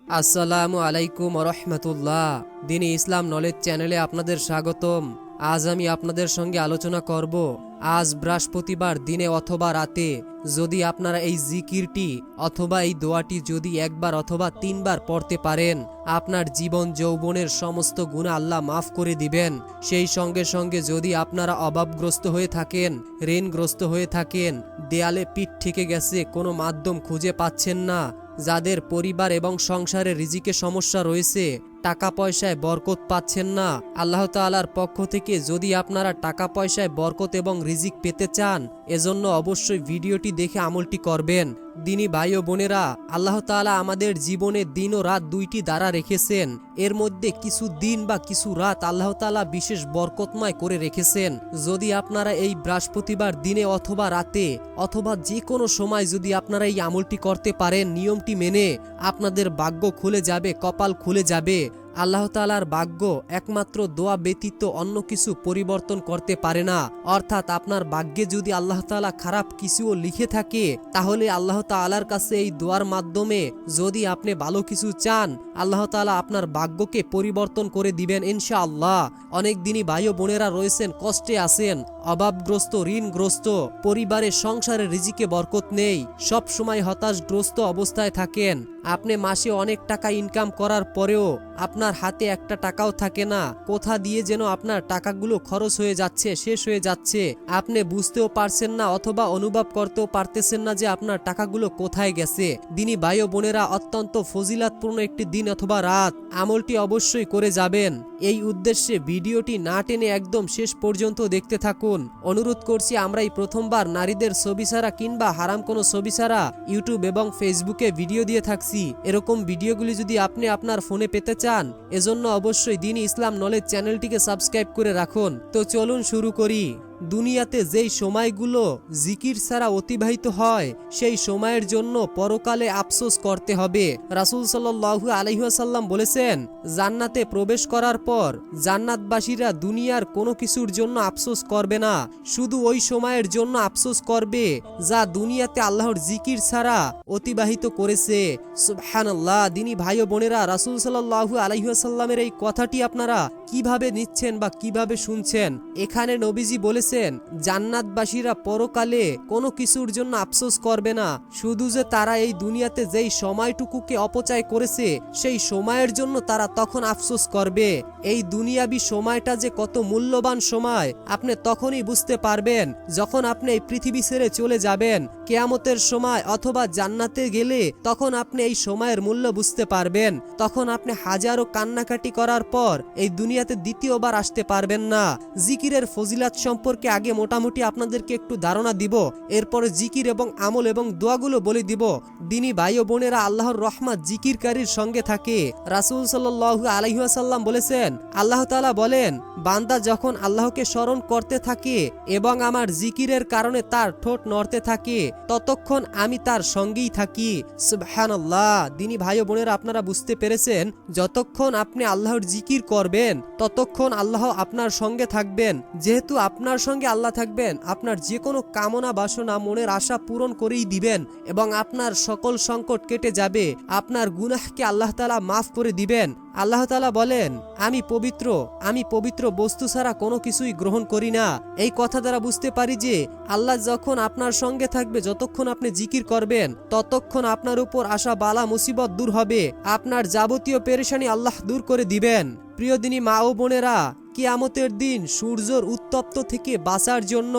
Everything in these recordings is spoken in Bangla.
আসসালামু আলাইকুম রহমতুল্লাহ। দিনী ইসলাম নলেজ চ্যানেলে আপনাদের স্বাগতম। আজ আমি আপনাদের সঙ্গে আলোচনা করব, আজ বৃহস্পতিবার দিনে অথবা রাতে যদি আপনারা এই জিকিরটি অথবা এই দোয়াটি যদি একবার অথবা তিনবার পড়তে পারেন, আপনার জীবন যৌবনের সমস্ত গুনাহ আল্লাহ মাফ করে দিবেন। সেই সঙ্গে সঙ্গে যদি আপনারা অভাবগ্রস্ত হয়ে থাকেন, ঋণগ্রস্ত হয়ে থাকেন, দেয়ালে পিঠ ঠেকে গেছে, কোনো মাধ্যম খুঁজে পাচ্ছেন না, যাদের পরিবার এবং সংসারে রিজিকে সমস্যা রয়েছে, টাকা পয়সায় বরকত পাচ্ছেন না, আল্লাহ তাআলার পক্ষ থেকে যদি আপনারা টাকা পয়সায় বরকত এবং রিজিক পেতে চান, এজন্য অবশ্যই ভিডিওটি দেখে আমলটি করবেন। দিনী ভাই ও বোনেরা, আল্লাহ তাআলা আমাদের জীবনে দিন ও রাত দুইটি দ্বারা রেখেছেন। এর মধ্যে কিছু দিন বা কিছু রাত আল্লাহ তাআলা বিশেষ বরকতময় করে রেখেছেন। যদি আপনারা এই বৃহস্পতিবার দিনে অথবা রাতে অথবা যে কোনো সময় যদি আপনারা এই আমলটি করতে পারেন নিয়মটি মেনে, আপনাদের ভাগ্য খুলে যাবে, কপাল খুলে যাবে। আল্লাহ তাআলার ভাগ্য একমাত্র দোয়া ব্যতীত অন্য কিছু পরিবর্তন করতে পারে না। অর্থাৎ আপনার ভাগ্যে যদি আল্লাহ তাআলা খারাপ কিছুও লিখে থাকে, তাহলে আল্লাহ তাআলার কাছে এই দোয়ার মাধ্যমে যদি আপনি ভালো কিছু চান, আল্লাহ তাআলা আপনার ভাগ্যকে পরিবর্তন করে দিবেন ইনশাআল্লাহ। অনেক দিনই ভাই ও বোনেরা রয়েছেন, কষ্টে আছেন, অভাবগ্রস্ত, ঋণগ্রস্ত, পরিবারের সংসারে রিজিকে বরকত নেই, সব সময় হতাশগ্রস্ত অবস্থায় থাকেন। আপনি মাসে অনেক টাকা ইনকাম করার পরেও আপনার হাতে একটা টাকাও থাকে না, কোথা দিয়ে যেন আপনার টাকাগুলো খরচ হয়ে যাচ্ছে, শেষ হয়ে যাচ্ছে। আপনি বুঝতেও পারছেন না অথবা অনুভব করতেও পারতেছেন না যে আপনার টাকাগুলো কোথায় গেছে। দিনী ভাই ও বোনেরা, অত্যন্ত ফজিলাতপূর্ণ একটি দিন অথবা রাত, আমলটি অবশ্যই করে যাবেন। এই উদ্দেশ্যে ভিডিওটি না টেনে একদম শেষ পর্যন্ত দেখতে থাকুন। অনুরোধ করছি, আমরা এই প্রথমবার নারীদের ছবি ছাড়া কিংবা হারাম কোনো ছবি ছাড়া ইউটিউব এবং ফেসবুকে ভিডিও দিয়ে থাকছি। এরকম ভিডিওগুলি যদি আপনি আপনার ফোনে পেতে চান, এজন্য অবশ্যই দিনী ইসলাম নলেজ চ্যানেলটিকে সাবস্ক্রাইব করে রাখুন। তো চলুন শুরু করি। দুনিয়াতে যেই সময়গুলো জিকির ছাড়া অতিবাহিত হয়, সেই সময়ের জন্য পরকালে আফসোস করতে হবে। রাসূল সাল্লাল্লাহু আলাইহি ওয়াসাল্লাম বলেছেন, জান্নাতে প্রবেশ করার পর জান্নাতবাসীরা দুনিয়ার কোনো কিছুর জন্য আফসোস করবে না, শুধু ওই সময়ের জন্য আফসোস করবে যা দুনিয়াতে আল্লাহর জিকির ছাড়া অতিবাহিত করেছে। সুবহানাল্লাহ। দিনী ভাই ও বোনেরা, রাসূল সাল্লাল্লাহু আলাইহি ওয়াসাল্লামের এই কথাটি আপনারা কিভাবে নিচ্ছেন বা কিভাবে শুনছেন? এখানে নবীজি বলেছেন, জান্নাতবাসীরা পরকালে কোনো কিছুর জন্য আফসোস করবে না, শুধু যে তারা এই দুনিয়াতে যেই সময়টুকুকে অপচয় করেছে, সেই সময়ের জন্য তারা তখন আফসোস করবে। এই দুনিয়াবি সময়টা যে কত মূল্যবান সময়, আপনি তখনই বুঝতে পারবেন যখন আপনি এই পৃথিবী ছেড়ে চলে যাবেন। কিয়ামতের সময় অথবা জান্নাতে গেলে তখন আপনি এই সময়ের মূল্য বুঝতে পারবেন। তখন আপনি হাজারো কান্নাকাটি করার পর এই দুনিয়াতে দ্বিতীয়বার আসতে পারবেন না। জিকিরের ফজিলাত সম্পর্কে আগে মোটামুটি আপনাদেরকে একটু ধারণা দিব, এরপরে জিকির এবং আমল এবং দোয়াগুলো বলে দিব। দিনী ভাই ও বোনেরা, আল্লাহর রহমত জিকিরকারীর সঙ্গে থাকে। রাসূল সাল্লাল্লাহু আলাইহি ওয়াসাল্লাম বলেছেন, আল্লাহ তাআলা বলেন, বান্দা যখন আল্লাহকে স্মরণ করতে থাকে এবং আমার জিকিরের কারণে তার ঠোঁট নড়তে থাকে, ততক্ষণ আমি তার সঙ্গেই থাকি। সুবহানাল্লাহ। দিনী ভাই ও বোনেরা, আপনারা বুঝতে পেরেছেন, যতক্ষণ আপনি আল্লাহর জিকির করবেন ততক্ষণ আল্লাহ আপনার সঙ্গে থাকবেন। যেহেতু আপনার সঙ্গে আল্লাহ থাকবেন, আপনার যে কোনো কামনা বাসনা, মনের আশা পূরণ করেই দিবেন এবং আপনার সকল সংকট কেটে যাবে। আপনার গুনাহকে আল্লাহ তাআলা মাফ করে দিবেন। আল্লাহ তাআলা বলেন, আমি পবিত্র বস্তু ছাড়া কোনো কিছুই গ্রহণ করি না। এই কথা দ্বারা বুঝতে পারি যে আল্লাহ যখন আপনার সঙ্গে থাকবে, যতক্ষণ আপনি জিকির করবেন ততক্ষণ আপনার উপর আসা বালা মুসিবত দূর হবে, আপনার যাবতীয় পেরেশানি আল্লাহ দূর করে দিবেন। প্রিয় দিনী মা ও বোনেরা, কিয়ামতের দিন সূর্যের উত্তপ্ত থেকে বাঁচার জন্য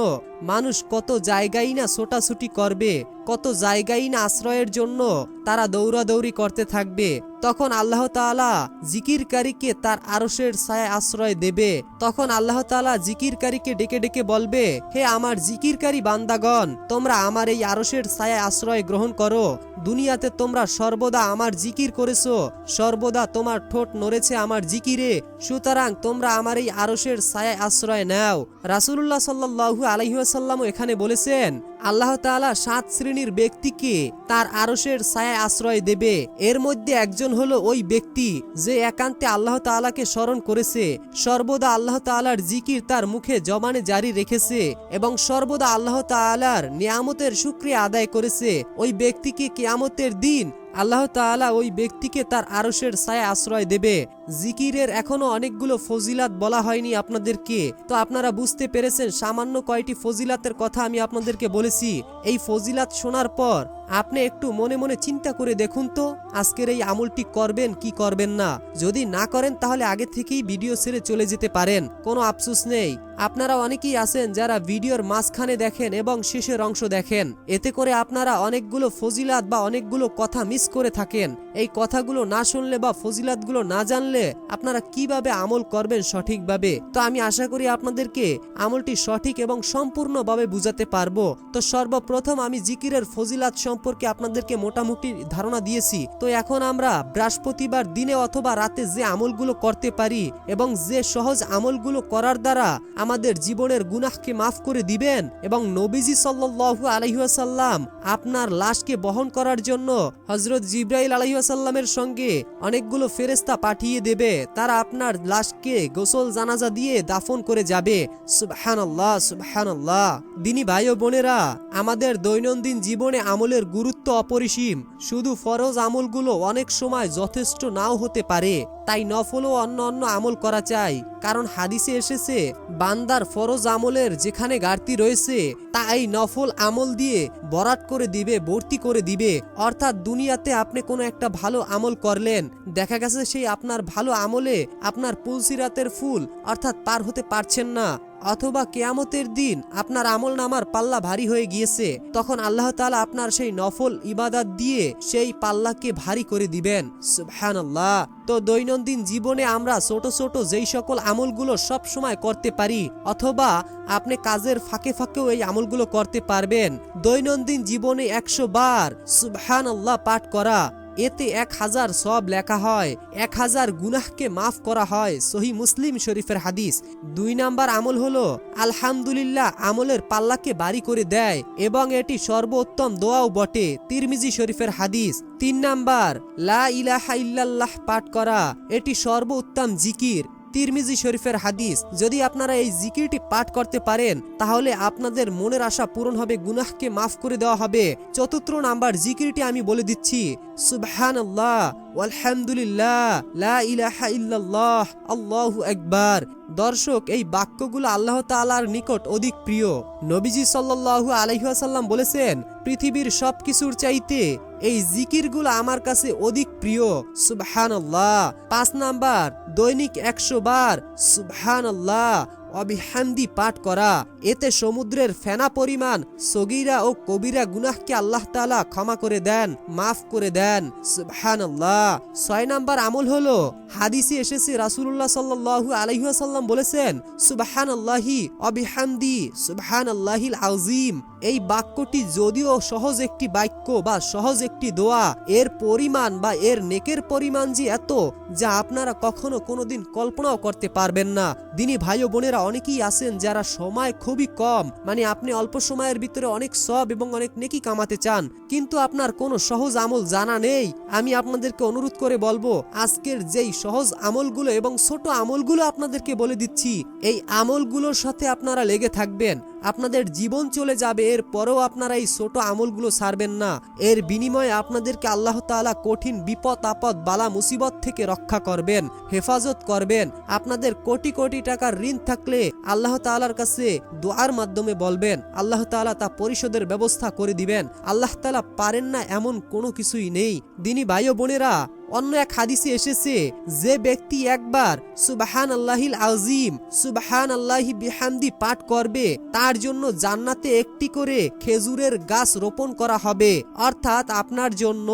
মানুষ কত জায়গায় না ছোটাছুটি করবে, কত জায়গায় না আশ্রয়ের জন্য তারা দৌড়াদৌড়ি করতে থাকবে। তখন আল্লাহ তাআলা জিকিরকারীকে তার আরশের ছায়ায় আশ্রয় দেবে। তখন আল্লাহ তাআলা জিকিরকারীকে ডেকে ডেকে বলবে, হে আমার জিকিরকারী বান্দাগণ, তোমরা আমার এই আরশের ছায়ায় আশ্রয় গ্রহণ করো। দুনিয়াতে তোমরা সর্বদা আমার জিকির করেছো, সর্বদা তোমার ঠোঁট নড়েছে আমার জিকিরে, সুতরাং তোমরা আমার এই আরশের ছায়ায় আশ্রয় নাও। রাসূলুল্লাহ সাল্লাল্লাহু আলাইহি ওয়াসাল্লাম এখানে বলেছেন, আল্লাহ তাআলা 7 শ্রেণীর ব্যক্তিকে তার আরশের ছায়ায় আশ্রয় দেবে। এর মধ্যে একজন হলো ওই ব্যক্তি যে একান্তে আল্লাহ তাআলাকে স্মরণ করেছে, সর্বদা আল্লাহ তাআলার জিকির তার মুখে জবানে জারি রেখেছে এবং সর্বদা আল্লাহ তাআলার নিয়ামতের শুকরিয়া আদায় করেছে। ওই ব্যক্তিকে কিয়ামতের দিন আল্লাহ তাআলা ওই ব্যক্তিকে তার আরশের ছায়ায় আশ্রয় দেবে। জিকিরের এখনো অনেকগুলো ফজিলাত বলা হয়নি আপনাদেরকে, তো আপনারা বুঝতে পেরেছেন সামান্য কয়টি ফজিলাতের কথা আমি আপনাদেরকে বলেছি। এই ফজিলাত শোনার পর আপনি একটু মনে মনে চিন্তা করে দেখুন তো আজকের এই আমলটি করবেন কি করবেন না। যদি না করেন তাহলে আগে থেকেই ভিডিও ছেড়ে চলে যেতে পারেন, কোনো আফসোস নেই। আপনারা অনেকেই আছেন যারা ভিডিওর মাঝখানে দেখেন এবং শেষের অংশ দেখেন, এতে করে আপনারা অনেকগুলো ফজিলাত বা অনেকগুলো কথা মিস করে থাকেন। এই কথাগুলো না শুনলে বা ফজিলাতগুলো না জানলে আপনারা কিভাবে আমল করবেন সঠিকভাবে। তো আমি আশা করি আপনাদেরকে আমলটি সঠিক এবং সম্পূর্ণভাবে বুঝাতে পারবো। তো সর্বপ্রথম আমি জিকিরের ফজিলাত সম্পর্কে আপনাদেরকে মোটামুটি ধারণা দিয়েছি। তো এখন আমরা বৃহস্পতিবার দিনে অথবা রাতে যে আমলগুলো করতে পারি এবং যে সহজ আমলগুলো করার দ্বারা আমাদের জীবনের গুনাহকে মাফ করে দিবেন এবং নবীজি সাল্লাল্লাহু আলাইহি ওয়াসাল্লাম আপনার লাশকে বহন করার জন্য হযরত জিবরাইল আলাইহিস সালামের সঙ্গে অনেকগুলো ফেরেশতা পাঠিয়ে দেবে, তারা আপনার লাশকে গোসল জানাজা দিয়ে দাফন করে যাবে। সুবহানাল্লাহ সুবহানাল্লাহ। দিনী ভাই ও বোনেরা, আমাদের দৈনন্দিন জীবনে আমলের গুরুত্ব অপরিসীম। শুধু ফরজ আমলগুলো অনেক সময় যথেষ্ট নাও হতে পারে, তাই নফল ও অন্য অন্য আমল করা চাই। কারণ হাদিসে এসেছে বান্দার ফরজ আমলের যেখানে ঘাটতি রয়েছে তা এই নফল আমল দিয়ে বরাট করে দিবে, ভর্তি করে দিবে। অর্থাৎ দুনিয়াতে আপনি কোনো একটা ভালো আমল করলেন, দেখা গেছে সেই আপনার ভালো আমলে আপনার পুলসিরাতের ফুল অর্থাৎ পার হতে পারছেন না, অথবা কিয়ামতের দিন আপনার আমল নামার পাল্লা ভারী হয়ে গিয়েছে, তখন আল্লাহ তাআলা আপনার সেই নফল ইবাদত দিয়ে সেই পাল্লাকে ভারী করে দিবেন। সুবহানাল্লাহ। তো দৈনন্দিন জীবনে আমরা ছোট ছোট যেই সকল আমলগুলো সব সময় করতে পারি, অথবা আপনি কাজের ফাঁকে ফাঁকেও এই আমলগুলো করতে পারবেন। দৈনন্দিন জীবনে 100 বার সুবহানাল্লাহ পাঠ করা, এতে 1000 সওয়াব লেখা হয়, 1000 গুনাহকে মাফ করা হয়। সহিহ মুসলিম শরীফের হাদিস। 2 নাম্বার আমল হলো আলহামদুলিল্লাহ, আমলের পাল্লাকে ভারী করে দেয় এবং এটি সর্বোত্তম দোয়াও বটে। তিরমিজি শরীফের হাদিস। 3 নাম্বার লা ইলাহা ইল্লাল্লাহ পাঠ করা, এটি সর্বোত্তম জিকির। তিরমিজি শরীফের হাদিস। যদি আপনারা এই জিকিরটি পাঠ করতে পারেন তাহলে আপনাদের মনের আশা পূরণ হবে, গুনাহকে মাফ করে দেওয়া হবে। 4 নাম্বার জিকিরটি আমি বলে দিচ্ছি, সুবহানাল্লাহ আলহামদুলিল্লাহ লা ইলাহা ইল্লাল্লাহ আল্লাহু আকবার। দর্শক, এই বাক্যগুলো আল্লাহ তাআলার নিকট অধিক প্রিয়। নবীজি সাল্লাল্লাহু আলাইহি ওয়াসাল্লাম বলেছেন, পৃথিবীর সবকিছুর চাইতে এই জিকিরগুলো আমার কাছে অধিক প্রিয়। সুবহানাল্লাহ। 5 নাম্বার দৈনিক 100 বার সুবহানাল্লাহ অবিহামদি পাঠ করা, এতে সমুদ্রের ফেনা পরিমাণ সগীরা ও কবিরা গুনাহকে আল্লাহ তাআলা ক্ষমা করে দেন, মাফ করে দেন। সুবহানাল্লাহ। 6 নাম্বার আমল হলো হাদিসে এসেছে রাসূলুল্লাহ সাল্লাল্লাহু আলাইহি ওয়াসাল্লাম বলেছেন, সুবহানাল্লাহি অবিহামদি সুবহানাল্লাহিল আযীম। এই বাক্যটি যদিও সহজ একটি বাক্য বা সহজ একটি দোয়া, এর পরিমাণ বা এর নেকের পরিমাণ যে এত, যা আপনারা কখনো কোনোদিন কল্পনাও করতে পারবেন না। দিনী ভাই ও বোনেরা, অনেকেই আছেন যারা সময় খুবই কম, মানে আপনি অল্প সময়ের ভিতরে অনেক সওয়াব এবং অনেক নেকি কামাতে চান, কিন্তু আপনার কোনো সহজ আমল জানা নেই। আমি আপনাদেরকে অনুরোধ করে বলবো, আজকের যেই সহজ আমলগুলো এবং ছোট আমলগুলো আপনাদেরকে বলে দিচ্ছি, এই আমলগুলোর সাথে আপনারা লেগে থাকবেন, আপনাদের জীবন চলে যাবে, এর পরেও আপনারা এই ছোট আমলগুলো ছাড়বেন না। এর বিনিময়ে আপনাদেরকে আল্লাহ তাআলা কঠিন বিপদ আপদ বালা মুসিবত থেকে রক্ষা করবেন, হেফাজত করবেন। আপনাদের কোটি কোটি টাকার ঋণ থাকলে আল্লাহ তাআলার কাছে দোয়ার মাধ্যমে বলবেন, আল্লাহ তাআলা তা পরিশোধের ব্যবস্থা করে দিবেন। আল্লাহ তাআলা পারেন না এমন কোনো কিছুই নেই। দিনী ভাই ও বোনেরা, অন্য এক হাদিসে এসেছে, যে ব্যক্তি একবার সুবহানাল্লাহিল আযীম সুবহানাল্লাহি বিহামদি পাঠ করবে, তার জন্য জান্নাতে একটি করে খেজুরের গাছ রোপণ করা হবে। অর্থাৎ আপনার জন্য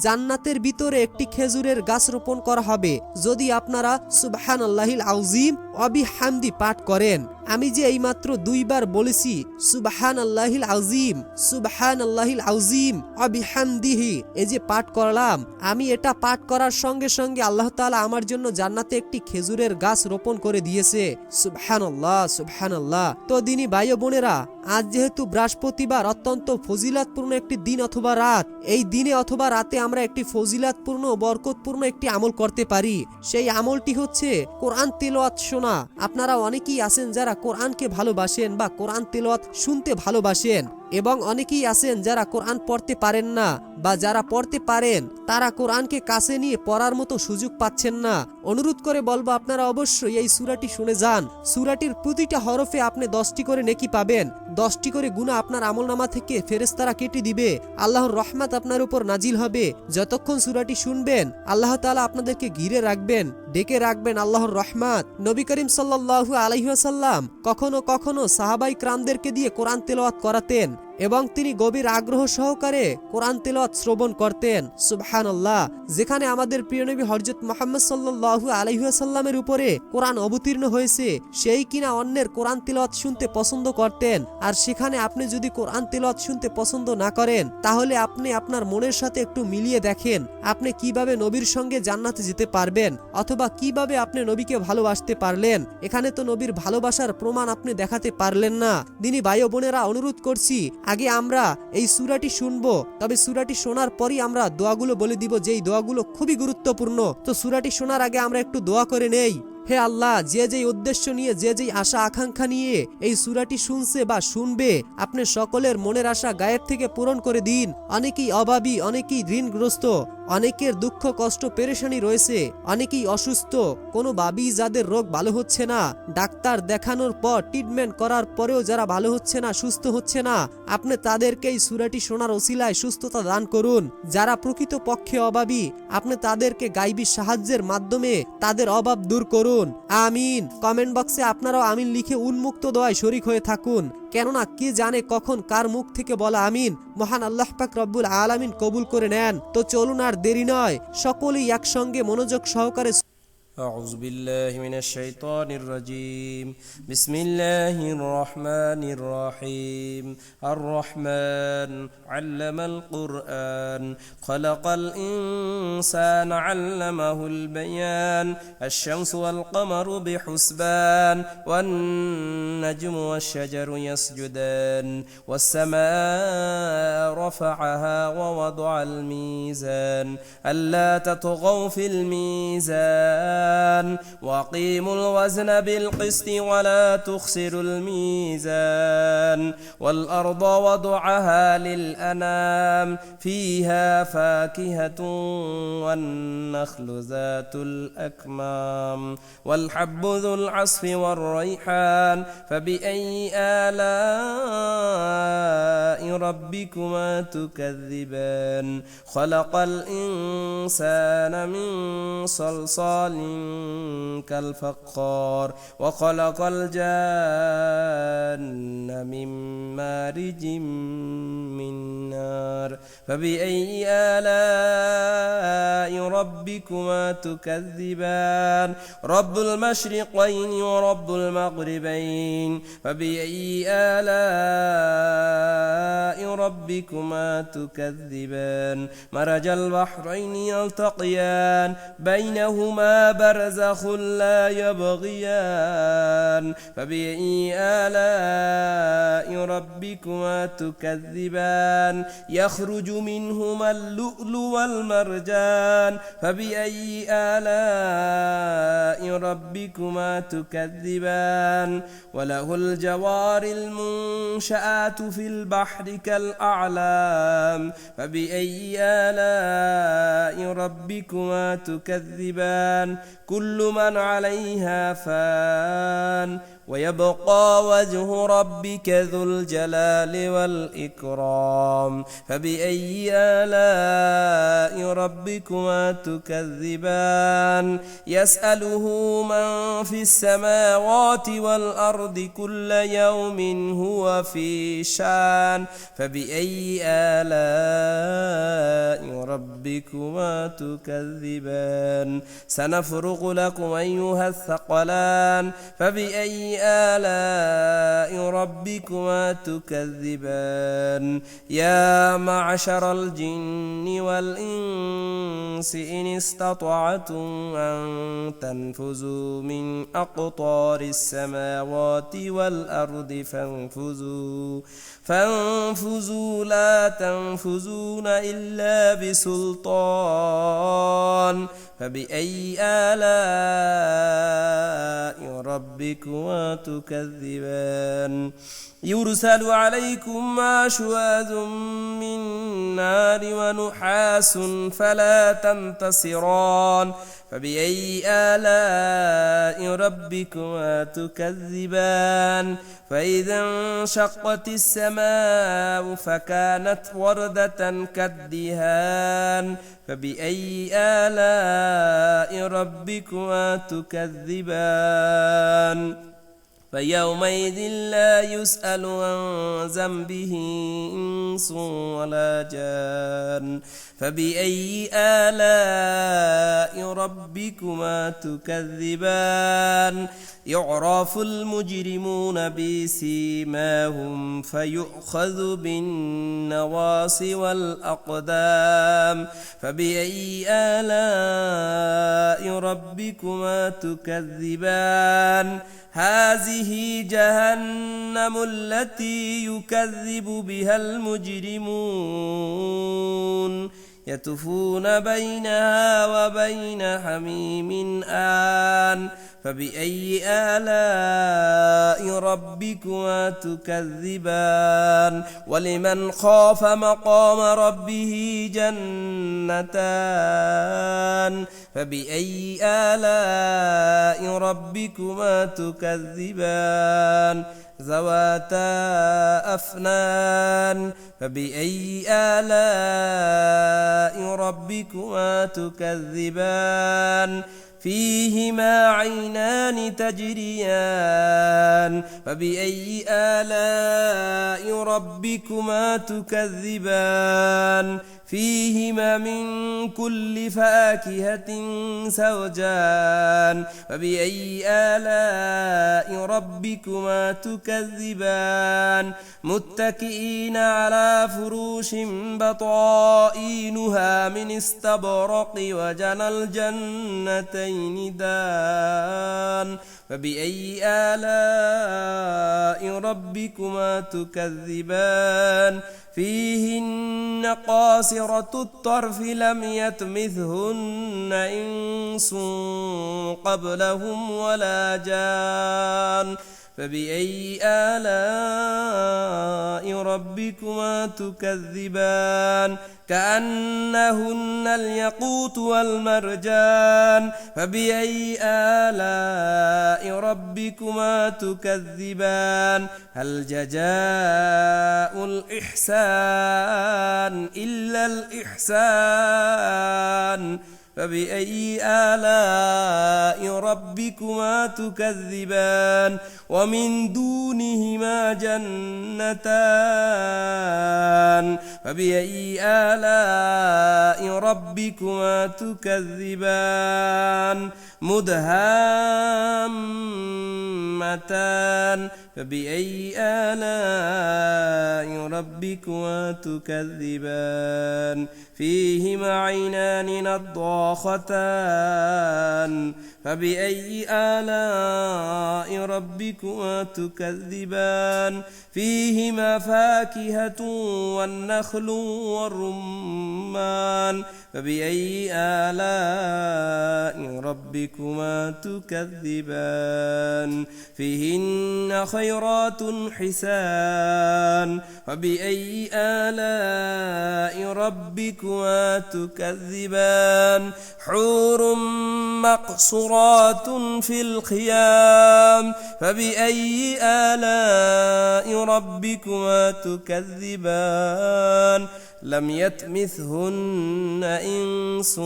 জান্নাতের ভিতরে একটি খেজুরের গাছ রোপণ করা হবে যদি আপনারা সুবহানাল্লাহিল আযীম অবিহামদি পাঠ করেন। আমি যে এইমাত্র 2 বার বলেছি সুবহানাল্লাহিল আযীম সুবহানাল্লাহিল আযীম অবিহামদিহি, এই যে পাঠ করলাম, আমি এটা পাঠ করার সঙ্গে সঙ্গে আল্লাহ তাআলা আমার জন্য জান্নাতে একটি খেজুরের গাছ রোপণ করে দিয়েছে। সুবহানাল্লাহ সুবহানাল্লাহ। তো দিনী ভাই ও বোনেরা, আজ যেহেতু বৃহস্পতিবার, অত্যন্ত ফজিলাতপূর্ণ একটি দিন অথবা রাত, এই দিনে অথবা রাতে আমরা একটি ফজিলাতপূর্ণ বরকতপূর্ণ একটি আমল করতে পারি। সেই আমলটি হচ্ছে কোরআন তেলাওয়াত শোনা। আপনারা অনেকেই আছেন যারা কোরআনকে ভালোবাসেন বা কোরআন তেলাওয়াত শুনতে ভালোবাসেন। এবং অনেকেই আছেন যারা কোরআন পড়তে পারেন না, বা যারা পড়তে পারেন তারা কোরআনকে কাছে নিয়ে পড়ার মতো সুযোগ পাচ্ছেন না। অনুরোধ করে বলবো আপনারা অবশ্যই এই সূরাটি শুনে যান। সূরাটির প্রতিটা হরফে আপনি 10টি করে নেকি পাবেন, 10টি করে গুনাহ আপনার আমলনামা থেকে ফেরেশতারা কেটে দিবে, আল্লাহর রহমত আপনার উপর নাজিল হবে। যতক্ষণ সূরাটি শুনবেন আল্লাহ তাআলা আপনাদেরকে ঘিরে রাখবেন, ডেকে রাখবেন আল্লাহর রহমত। নবী করিম সাল্লাল্লাহু আলাইহি ওয়াসাল্লাম কখনো কখনো সাহাবাই کرامদেরকে দিয়ে কোরআন তেলাওয়াত করাতেন এবং তিনি গভীর আগ্রহ সহকারে কোরআন তেলাওয়াত শ্রবণ করতেন। সুবহানাল্লাহ। যেখানে আমাদের প্রিয় নবী হযরত মুহাম্মদ সাল্লাল্লাহু আলাইহি ওয়াসাল্লামের উপরে কোরআন অবতীর্ণ হয়েছে, সেই কিনা অন্যের কোরআন তেলাওয়াত শুনতে পছন্দ করতেন। আর সেখানে আপনি যদি কোরআন তেলাওয়াত শুনতে পছন্দ না করেন, তাহলে আপনি আপনার মনের সাথে একটু মিলিয়ে দেখেন আপনি কিভাবে নবীর সঙ্গে জান্নাতে যেতে পারবেন, অথবা কিভাবে আপনি নবীকে ভালোবাসতে পারলেন। এখানে তো নবীর ভালোবাসার প্রমাণ আপনি দেখাতে পারলেন না। দিনী ভাই ও বোনেরা, অনুরোধ করছি আগে আমরা এই সূরাটি শুনবো, তবে সূরাটি শোনার পরই আমরা দোয়াগুলো বলে দিব, যেই দোয়াগুলো খুবই গুরুত্বপূর্ণ। তো সূরাটি শোনার আগে আমরা একটু দোয়া করে নেই। হে আল্লাহ, যে যেই উদ্দেশ্য নিয়ে, যে যেই আশা আকাঙ্ক্ষা নিয়ে এই সূরাটি শুনছে বা শুনবে, আপনি সকলের মনের আশা গায়েব থেকে পূরণ করে দিন। অনেকেই অভাবী, অনেকেই ঋণগ্রস্ত, অনেকের দুঃখ কষ্ট পেরেশানি রয়েছে, অনেকেই অসুস্থ, কোনোভাবেই যাদের রোগ ভালো হচ্ছে না, ডাক্তার দেখানোর পর ট্রিটমেন্ট করার পরেও যারা ভালো হচ্ছে না, সুস্থ হচ্ছে না, আপনি তাদেরকে এই সূরাটি শোনার ওসিলায় সুস্থতা দান করুন। যারা প্রকৃত পক্ষে অভাবী, আপনি তাদেরকে গায়বী সাহায্যের মাধ্যমে তাদের অভাব দূর করুন। আমিন। কমেন্ট বক্সে আপনারাও আমিন লিখে উন্মুক্ত দোয়ায় শরীক হয়ে থাকুন, কেননা কে জানে কখন কার মুখ থেকে বলা আমিন মহান আল্লাহ পাক রব্বুল আলামিন কবুল করে নেন। তো চলুন আর দেরি নয়, সকলেই একসঙ্গে মনোযোগ সহকারে أعوذ بالله من الشيطان الرجيم. بسم الله الرحمن الرحيم. الرحمن علم القرآن خلق الإنسان علمه البيان. الشمس والقمر بحسبان والنجم والشجر يسجدان والسماء رفعها ووضع الميزان ألا تطغوا في الميزان وأقيموا الوزن بالقسط ولا تخسروا الميزان والأرض وضعها للأنام فيها فاكهة والنخل ذات الأكمام والحب ذو العصف والريحان فبأي آلاء ربكما تكذبان خلق الإنسان من صلصال كالفخار وخلق الجان من مارج من نار فبأي آلاء ربكما تكذبان رب المشرقين ورب المغربين فبأي آلاء ربكما تكذبان مرج البحرين يلتقيان بينهما برزخ لا يبغيان فبأي آلاء ربكما تكذبان يخرج منهما اللؤلؤ والمرجان فبأي آلاء ربكما تكذبان وله الجوار المنشآت في البحر كالأعلام فبأي آلاء ربكما تكذبان كل من عليها فان ويبقى وجه ربك ذو الجلال والإكرام فبأي آلاء ربكما تكذبان يسأله من في السماوات والأرض كل يوم هو في شان فبأي آلاء ربكما تكذبان سنفرغ لكم أيها الثقلان فبأي آلاء ربكما تكذبان يا معشر الجن والإنس إن استطعتم أن تنفذوا من أقطار السماوات والأرض فانفذوا لا تنفذون إلا بسلطان فبأي آلاء ربكما تكذبان يرسل عليكما شواذ من نار ونحاس فلا تنتصران فبأي آلاء ربكما تكذبان فإذا انشقت السماء فكانت وردة كالدهان فبأي آلاء ربكما تكذبان فيومئذ لا يسأل عن ذنبه إنس ولا جان فبأي آلاء ربكما تكذبان يعرف المجرمون بسيماهم فيؤخذ بالنواصي والأقدام فبأي آلاء ربكما تكذبان هذه جهنم التي يكذب بها المجرمون يطوفون بينها وبين حميم آن فبأي آلاء ربكما تكذبان ولمن خاف مقام ربه جنتان فبأي آلاء ربكما تكذبان ذواتا أفنان فبأي آلاء ربكما تكذبان فيهما عينان تجريان فبأي آلاء ربكما تكذبان فيهما من كل فاكهة زوجان فبأي آلاء ربكما تكذبان متكئين على فروش بطائنها من استبرق وجنى الجنتين دان فبأي آلاء ربكما تكذبان فيهن قاصرة الطرف لم يطمثهن إنس قبلهم ولا جان فبأي آلاء ربكما تكذبان كأنهن الياقوت والمرجان فبأي آلاء ربكما تكذبان هل جزاء الإحسان إلا الإحسان فبأي آلاء ربكما تكذبان ومن دونهما جنتان فبأي آلاء ربكما تكذبان مدهامتان فبأي آلاء ربكما تكذبان فيهما عينان نضاختان فبأي آلاء ربكما تكذبان فيهما فاكهة والنخل والرمان فبأي آلاء ربكما تكذبان فيهن خيرات حسان فبأي آلاء ربكما تكذبان حور مقصورات في الخيام فبأي آلاء ربكما تكذبان لم يطمثهن إنس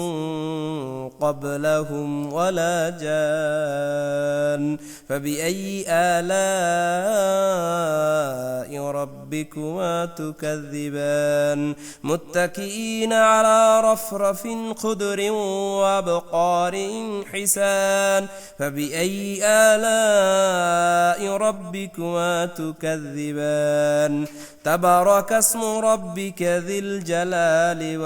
قبلهم ولا جان فبأي آلاء ربكما تكذبان متكئين على رفرف خضر وأبقار حسان فبأي آلاء ربكما تكذبان تبارك اسم ربك ذي الجلال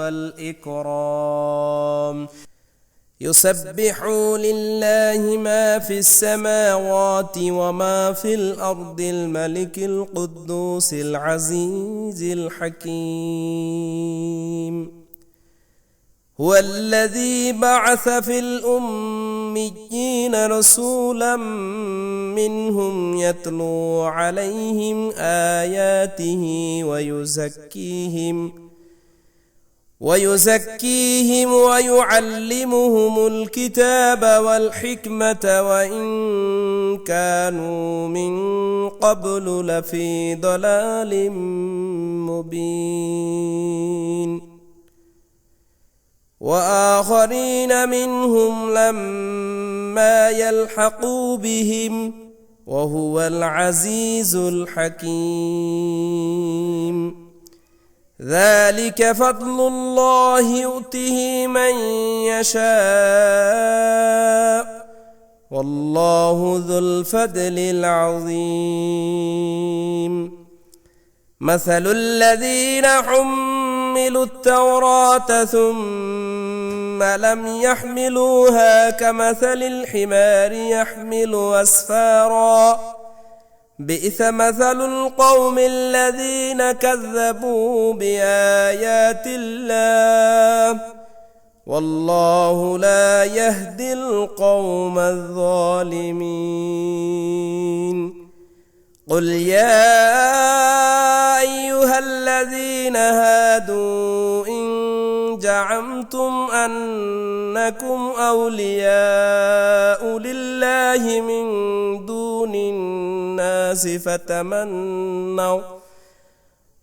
والإكرام يسبح لله ما في السماوات وما في الأرض الملك القدوس العزيز الحكيم هو الذي بعث في الأميين رسولا منهم يتلو عليهم آياته ويزكيهم ويعلمهم الكتاب والحكمة وإن كانوا من قبل لفي ضلال مبين وآخرين منهم لما يلحقوا بهم وهو العزيز الحكيم ذلك فضل الله يؤته من يشاء والله ذو الفضل العظيم مثل الذين حملوا التوراة ثم لم يحملوها كمثل الحمار يحمل أسفارا بئس مثل القوم الذين كذبوا بآيات الله والله لا يهدي القوم الظالمين قل يا أيها الذين هادوا إن زعمتم أنكم أولياء لله من دون الناس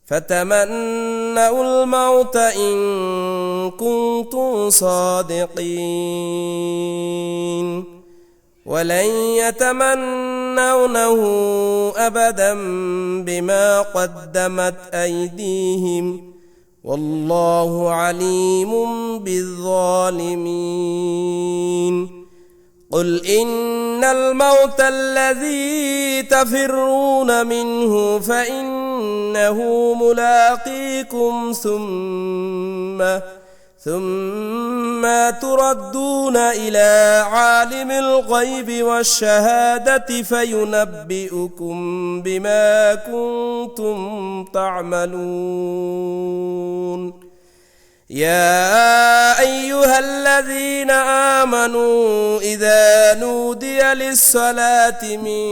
فتمنوا الموت إن كنتم صادقين ولن يتمنونه أبدا بما قدمت أيديهم والله عليم بالظالمين قل إن الموت الذي تفرون منه فإنه ملاقيكم ثم تردون إلى عالم الغيب والشهادة فينبئكم بما كنتم تعملون يا أيها الذين آمنوا إذا نودي للصلاة من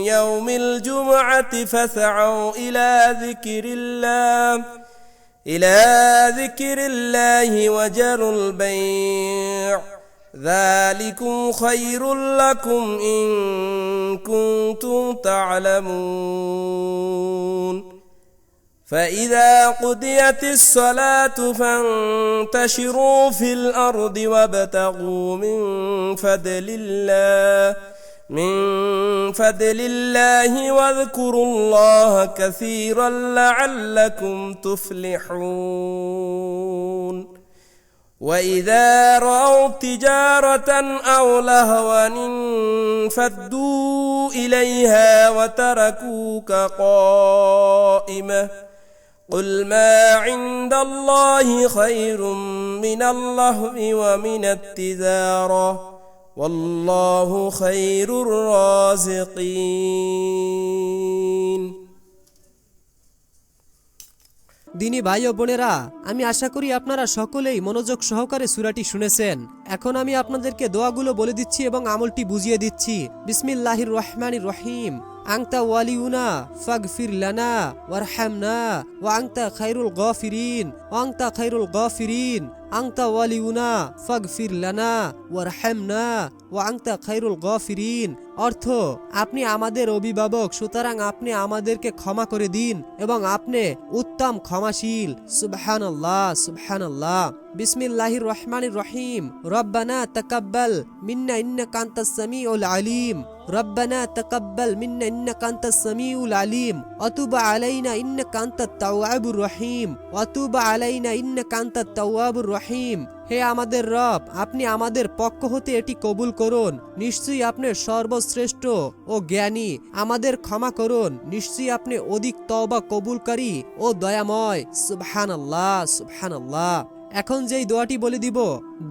يوم الجمعة فاسعوا إلى ذكر الله وذروا البيع ذلكم خير لكم إن كنتم تعلمون فإذا قضيت الصلاة فانتشروا في الأرض وابتغوا من فضل الله واذكروا الله كثيرا لعلكم تفلحون وإذا رأوا تجارة أو لهوا انفضوا إليها وتركوك قائمة قل ما عند الله خير من اللهو ومن التجارة والله خير الرازقين দিনী ভাই ও বোনেরা, আমি আশা করি আপনারা সকলেই মনোযোগ সহকারে সূরাটি শুনেছেন। এখন আমি আপনাদেরকে দোয়াগুলো বলে দিচ্ছি এবং আমলটি বুঝিয়ে দিচ্ছি। বিসমিল্লাহির রহমানির রহিম। আনতা ওয়ালিউনা ফাগফির লানা ওয়ারহামনা ওয়া আনতা খায়রুল গাফিরিন আনতা ওয়ালিউনা ফাগফির লানা ওয়ারহামনা ওয়া আনতা খায়রুল গাফিরিন। অর্থ, আপনি আমাদের অভিভাবক, সুতরাং আপনি আমাদেরকে ক্ষমা করে দিন এবং আপনি উত্তম ক্ষমাশীল। সুবহানাল্লাহ সুবহানাল্লাহ। বিসমিল্লাহির রহমানির রহিম। রব্বানা তাকাব্বাল মিন্না ইন্নাকা আনতাস সামিউল আলিম রব্বানা তাকাব্বাল মিন্না ইন্নাকা আনতাস সামিউল আলিম ওয়া তুব আলাইনা ইন্নাকা আনতাত তাওয়াবুর রহিম রহিম। হে আমাদের রব, আপনি আমাদের পক্ষ হতে এটি কবুল করুন। নিশ্চয়ই আপনি সর্বশ্রেষ্ঠ ও জ্ঞানী। আমাদের ক্ষমা করুন, নিশ্চয়ই আপনি অধিক তওবা কবুলকারী ও দয়াময়। সুবহানাল্লাহ সুবহানাল্লাহ। এখন যেই দোয়াটি বলে দিব,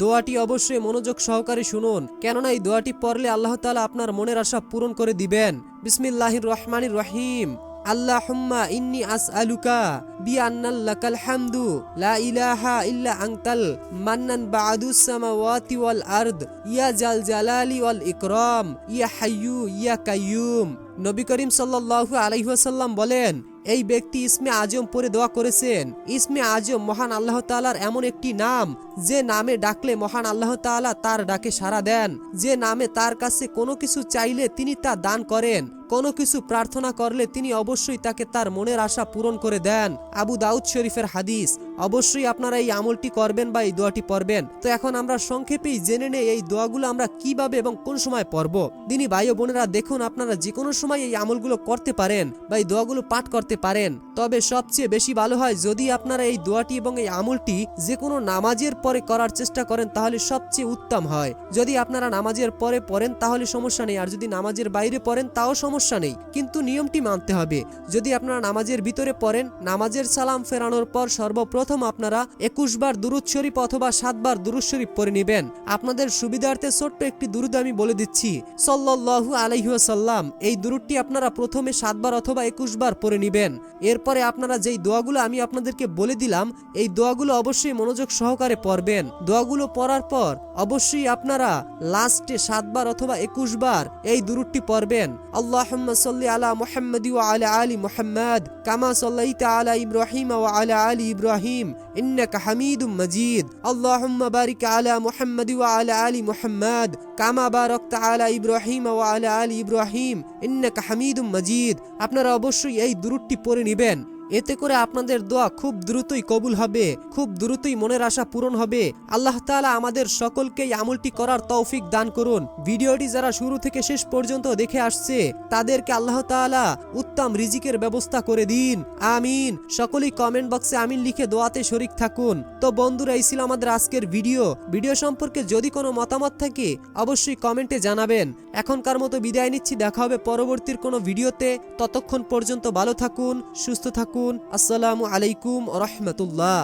দোয়াটি অবশ্যই মনোযোগ সহকারে শুনুন, কেননা এই দোয়াটি পড়লে আল্লাহ তাআলা আপনার মনের আশা পূরণ করে দিবেন। বিসমিল্লাহির রহমানির রহিম। আল্লাহুম্মা ইন্নী আসআলুকা বিআন্নাল্লাকাল হামদু লা ইলাহা ইল্লা আনতাল মান্নান বা'দুস সামাওয়াতি ওয়াল আরদ ইয়া জাল জালালি ওয়াল ইকরাম ইয়া হাইয়্যু ইয়া কাইয়্যুম। নবী করিম সাল্লাল্লাহু আলাইহি ওয়াসাল্লাম বলেন, এই ব্যক্তি ইসমে আজম পড়ে দোয়া করেছেন। ইসমে আজম মহান আল্লাহ তাআলার এমন একটি নাম যে নামে ডাকলে মহান আল্লাহ তাআলা তার ডাকে সাড়া দেন, যে নামে তার কাছে কোনো কিছু চাইলে তিনি তা দান করেন, কোনো কিছু প্রার্থনা করলে তিনি অবশ্যই তাকে তার মনের আশা পূরণ করে দেন। আবু দাউদ শরীফের হাদিস। অবশ্যই আপনারা এই আমলটি করবেন বা এই দোয়াটি পড়বেন। তো এখন আমরা সংক্ষেপেই জেনে নেই এই দোয়াগুলো আমরা কিভাবে এবং কোন সময় পড়ব। দিনী ভাই ও বোনেরা, দেখুন আপনারা যে কোনো সময় এই আমলগুলো করতে পারেন বা এই দোয়াগুলো পাঠ করতে পারেন, তবে সবচেয়ে বেশি ভালো হয় যদি আপনারা এই দোয়াটি এবং এই আমলটি যে কোনো নামাজের পরে করার চেষ্টা করেন, তাহলে সবচেয়ে উত্তম হয়। যদি আপনারা নামাজের পরে পড়েন তাহলে সমস্যা নেই, আর যদি নামাজের বাইরে পড়েন তাও সমস্যা নেই, কিন্তু নিয়মটি মানতে হবে। যদি আপনারা নামাজের ভিতরে পড়েন, নামাজের সালাম ফেরানোর পর সর্বপ্রথম আপনারা 21 বার দুরূদ শরীফ অথবা 7 বার দুরূদ শরীফ পড়ে নেবেন। আপনাদের সুবিধার্থে ছোট্ট একটি দুরূদ আমি বলে দিচ্ছি, সাল্লাল্লাহু আলাইহি ওয়াসাল্লাম। এই দুরূদটি আপনারা প্রথমে 7 বার অথবা 21 বার পড়ে নেবেন। এরপরে আপনারা যেই দোয়াগুলো আমি আপনাদেরকে বলে দিলাম, এই দোয়াগুলো অবশ্যই মনোযোগ সহকারে পড়বেন। দোয়াগুলো পড়ার পর অবশ্যই আপনারা লাস্টে 7 বার অথবা 21 বার এই দুরূদটি পড়বেন। আল্লাহুম্মা সাল্লি আলা মুহাম্মাদি ওয়া আলা আলি মুহাম্মাদ কামা সাল্লাইতা আলা ইব্রাহিম ওয়া আলা আলি ইব্রাহিম ইন্নাকা হামিদুম মাজিদ। আল্লাহুম্মা বারিক আলা মুহাম্মাদি ওয়া আলা আলি মুহাম্মাদ কামা বারাকতা আলা ইব্রাহিম ওয়া আলা আলি ইব্রাহিম ইন্নাকা হামিদুম মাজিদ। আপনারা অবশ্যই এই দুরূদটি পড়ে নেবেন। এতে করে আপনাদের দোয়া খুব দ্রুতই কবুল হবে, খুব দ্রুতই মনের আশা পূরণ হবে। আল্লাহ তাআলা আমাদের সকলকেই আমলটি করার তৌফিক দান করুন। ভিডিওটি যারা শুরু থেকে শেষ পর্যন্ত দেখে আসছে তাদেরকে আল্লাহ তাআলা উত্তম রিজিকের ব্যবস্থা করে দিন, আমিন। সকলেই কমেন্ট বক্সে আমিন লিখে দোয়াতে শরীক থাকুন। তো বন্ধুরা, এই ছিল আমাদের আজকের ভিডিও সম্পর্কে যদি কোনো মতামত থাকে অবশ্যই কমেন্টে জানাবেন। এখনকার মতো বিদায় নিচ্ছি, দেখা হবে পরবর্তীর কোনো ভিডিওতে। ততক্ষণ পর্যন্ত ভালো থাকুন, সুস্থ থাকুন। আসসালামু আলাইকুম ওয়া রাহমাতুল্লাহ।